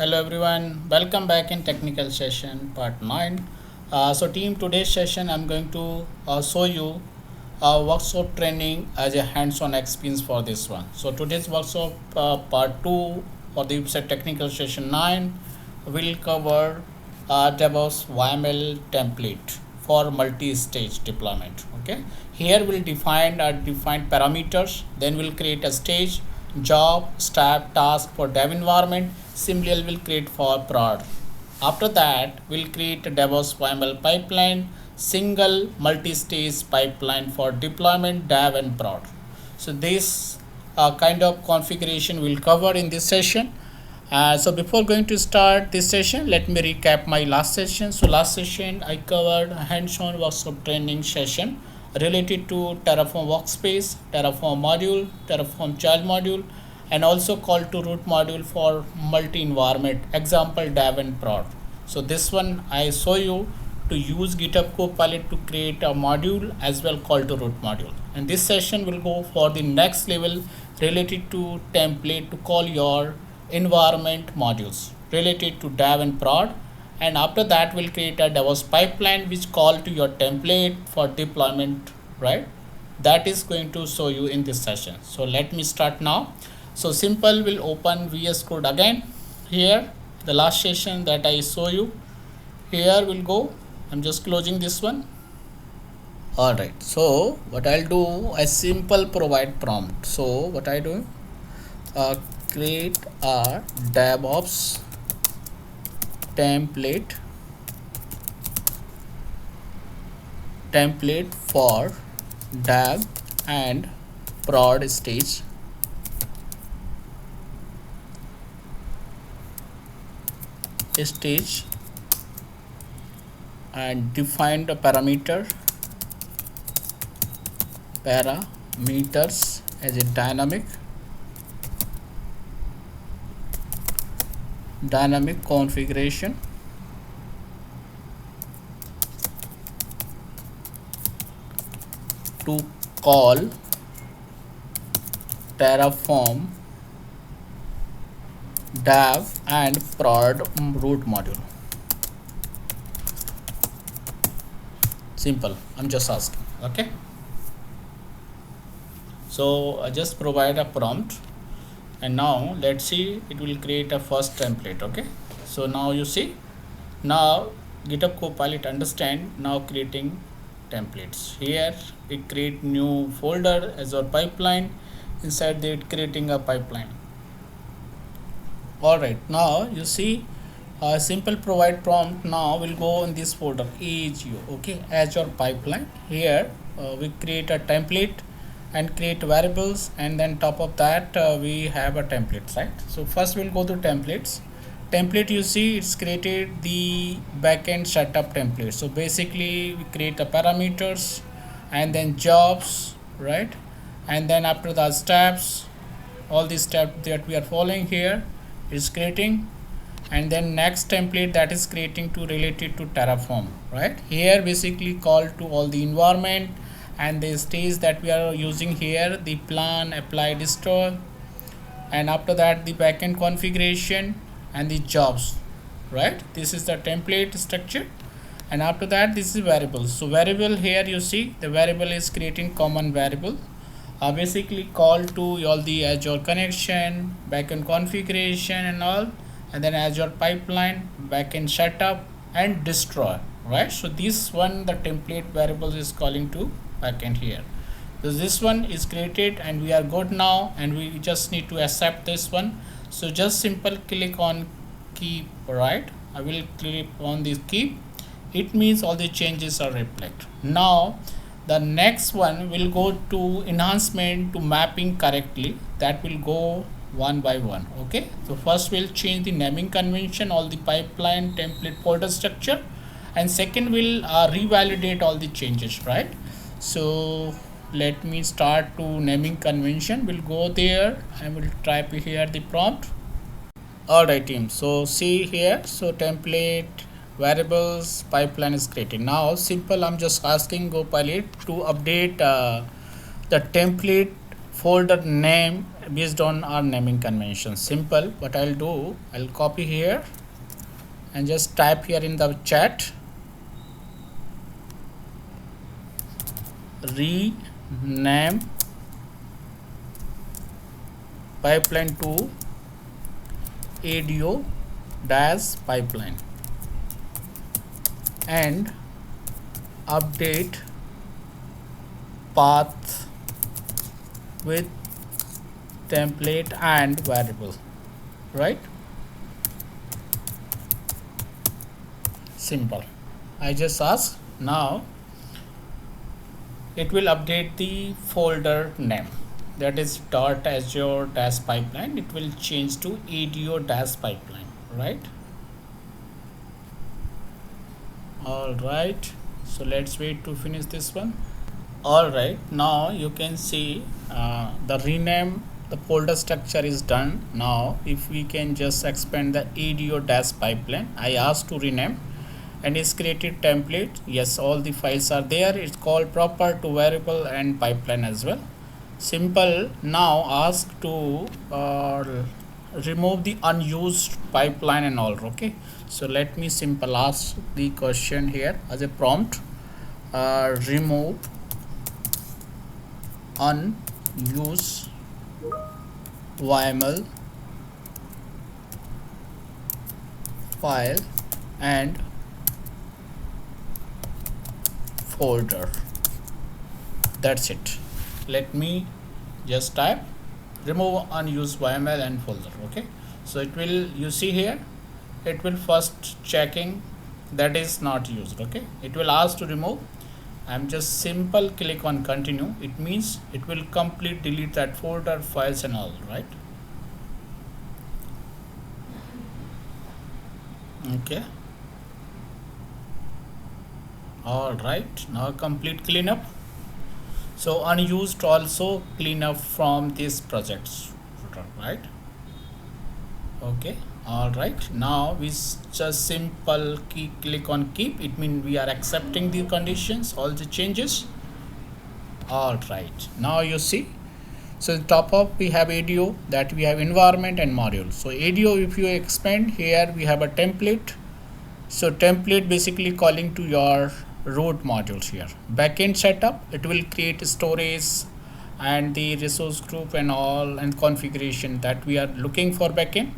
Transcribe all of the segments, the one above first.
Hello everyone, welcome back in technical session part 9. So team, today's session I'm going to show you workshop training as a hands-on experience for this one. So today's workshop part 2 for the website technical session 9 will cover DevOps YML template for multi-stage deployment. Okay, here we'll define parameters, then we'll create a stage, job, step, task for dev environment. Similarly, we'll create for prod. After that, we'll create a DevOps YML pipeline, single multi-stage pipeline for deployment, dev and prod. So this kind of configuration we'll cover in this session. So before going to start this session, let me recap my last session. So last session I covered a hands-on workshop training session related to Terraform workspace, Terraform module, Terraform child module, and also call to root module for multi-environment, example dev and prod. So this one I show you to use GitHub Copilot to create a module as well call to root module. And this session will go for the next level related to template to call your environment modules related to dev and prod, and after that we'll create a DevOps pipeline which call to your template for deployment, right? That is going to show you in this session. So let me start now. So simple, we'll open VS Code again. Here the last session that I show you, here we'll go. I'm just closing this one. Alright, so what I'll do, a simple provide prompt. So what I do, create a DevOps template for dev and prod stage and define the parameters as a dynamic configuration to call Terraform dev and prod root module. Simple, I'm just asking. Okay, so I just provide a prompt, and now let's see, it will create a first template. Okay, so now you see, now GitHub Copilot understand now creating templates. Here it create new folder as our pipeline, inside that creating a pipeline. Alright, now you see a simple provide prompt now will go in this folder AGO, okay, as your pipeline. Here we create a template and create variables, and then top of that we have a template, right? So first we'll go to templates. Template, you see it's created the backend setup template. So basically we create the parameters and then jobs, right? And then after the steps, all these steps that we are following here is creating, and then next template that is creating to related to Terraform, right? Here basically call to all the environment and the stage that we are using here, the plan, apply, destroy, and after that the backend configuration and the jobs, right? This is the template structure, and after that this is variables. So variable, here you see the variable is creating common variable, basically call to all the Azure connection, backend configuration and all, and then Azure pipeline, backend setup and destroy, right? So this one, the template variable is calling to backend here. So this one is created and we are good now, and we just need to accept this one. So just simple click on keep, right? I will click on this keep. It means all the changes are reflected. Now the next one will go to enhancement to mapping correctly. That will go one by one. Okay, so first we'll change the naming convention, all the pipeline template folder structure, and second we'll revalidate all the changes, right? So let me start to naming convention. We'll go there and we'll type here the prompt. Alright team, so see here, so template variables pipeline is created. Now simple, I'm just asking Copilot to update the template folder name based on our naming convention. Simple. What I'll do, I'll copy here and just type here in the chat, rename pipeline to ADO dash pipeline and update path with template and variable, right? Simple. I just ask. Now it will update the folder name, that is .azure dash pipeline. It will change to ADO dash pipeline, right? All right, so let's wait to finish this one. All right, now you can see the rename, the folder structure is done. Now if we can just expand the ADO dash pipeline, I asked to rename and it's created template. Yes, all the files are there. It's called proper to variable and pipeline as well. Simple. Now ask to remove the unused pipeline and all. Okay, so let me simple ask the question here as a prompt, remove unused YML file and folder. That's it. Let me just type remove unused YML and folder. Okay, so it will, you see here, it will first checking that is not used. Okay, it will ask to remove. I'm just simple click on continue. It means it will complete delete that folder, files and all, right? Okay. All right, now complete cleanup. So unused also clean up from this projects, right? Okay. All right, now we just simple click on keep. It means we are accepting the conditions, all the changes. All right, now you see, so the top up we have ADO, that we have environment and module. So ADO, if you expand here, we have a template. So template basically calling to your root modules here. Backend setup, it will create storage and the resource group and all and configuration that we are looking for backend.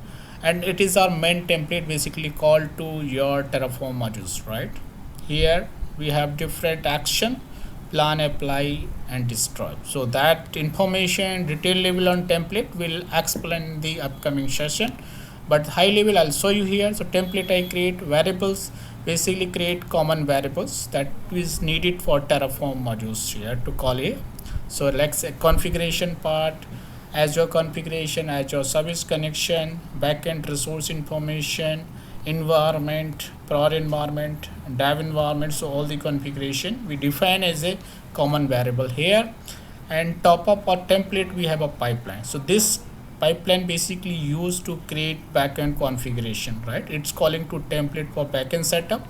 And it is our main template basically called to your Terraform modules, right? Here we have different action, plan, apply and destroy. So that information detail level on template will explain the upcoming session, but high level I'll show you here. So template, I create variables, basically create common variables that is needed for Terraform modules here to call it. So let's say configuration part, Azure configuration, Azure service connection, backend resource information, environment, prod environment, dev environment. So all the configuration we define as a common variable here. And top up or template, we have a pipeline. So this pipeline basically used to create backend configuration, right? It's calling to template for backend setup.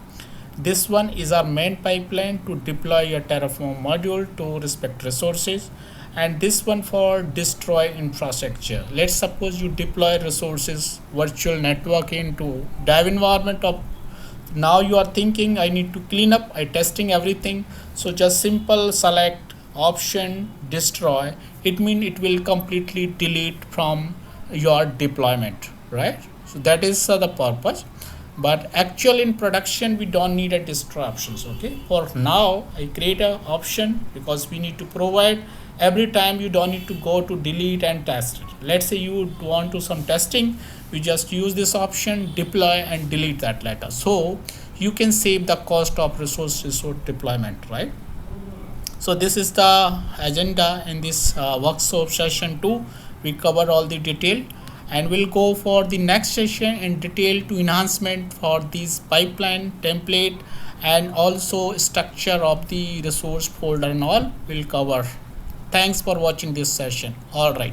This one is our main pipeline to deploy your Terraform module to respect resources, and this one for destroy infrastructure. Let's suppose you deploy resources, virtual network into dev environment of, now you are thinking I need to clean up, I testing everything. So just simple select option destroy. It means it will completely delete from your deployment, right? So that is the purpose. But actual in production we don't need a destroy options. Okay, for now I create a option because we need to provide every time. You don't need to go to delete and test it. Let's say you want to some testing, we just use this option deploy and delete that later, so you can save the cost of resource deployment, right? So this is the agenda in this workshop session 2. We cover all the detail, and we'll go for the next session in detail to enhancement for this pipeline template and also structure of the resource folder and all we'll cover. Thanks for watching this session. All right.